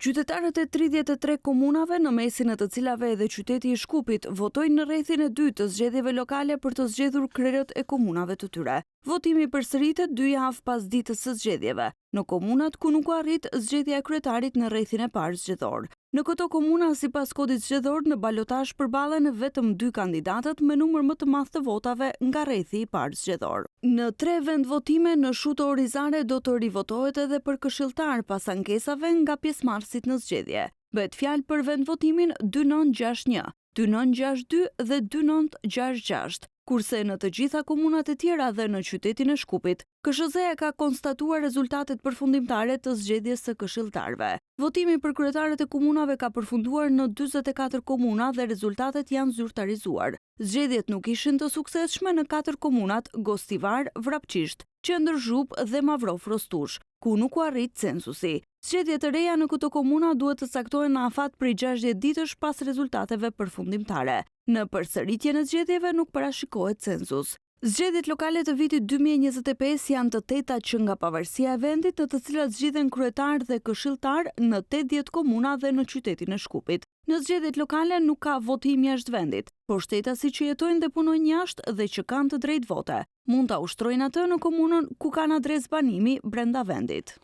Qytetarët e 33 komunave, në mesin e të cilave edhe qyteti i Shkupit, votojnë në rrethin e 2 të zgjedhjeve lokale për të zgjedhur krerët e komunave të tyre. Votimi përsëritet 2 javë pas ditës së zgjedhjeve, në komunat ku nuk u arrit zgjedhja e kryetarit në rrethin e parë zgjedhor. Në këto komuna, sipas kodit zgjedhor, në balotazh përballen vetëm 2 kandidatët me numër më të madh të votave nga rrethi i parë zgjedhor. Në 3 vendvotime në Shuto Orizare do të rivotohet edhe për këshilltar pas ankesave nga pjesëmarrësit në zgjedhje. Bëhet fjalë për vendvotimin 2961, 2962 dhe 2966. Kurse në të gjitha komunat e tjera dhe në qytetin e Shkupit, KSZ-ja ka konstatuar rezultatet përfundimtare të zgjedhjes së këshilltarëve. Votimi për kryetarët e komunave ka përfunduar në 44 komuna dhe rezultatet janë zyrtarizuar. Zgjedhjet nuk ishin të suksesshme në 4 komunat: Gostivar, Vrapçisht, Qendër-Zhup dhe Mavrov Rostush, ku nuk u arrit censusi. Zgjedhjet e reja në këto komuna duhet të caktohen në afat prej 60 ditësh pas rezultateve përfundimtare. Në përsëritjen e zgjedhjeve nuk parashikohet census. Zgjedhjet lokale të vitit 2025 janë të teta që nga pavarësia e vendit, në të cilat zgjidhen kryetar dhe këshilltar në 80 komuna dhe në qytetin e Shkupit. Në zgjedhjet lokale nuk ka votim jashtë vendit, por shtetasi që jetojnë dhe punojnë jashtë dhe që kanë të drejtë vote mund ta ushtrojnë atë në komunën ku kanë adresë banimi brenda vendit.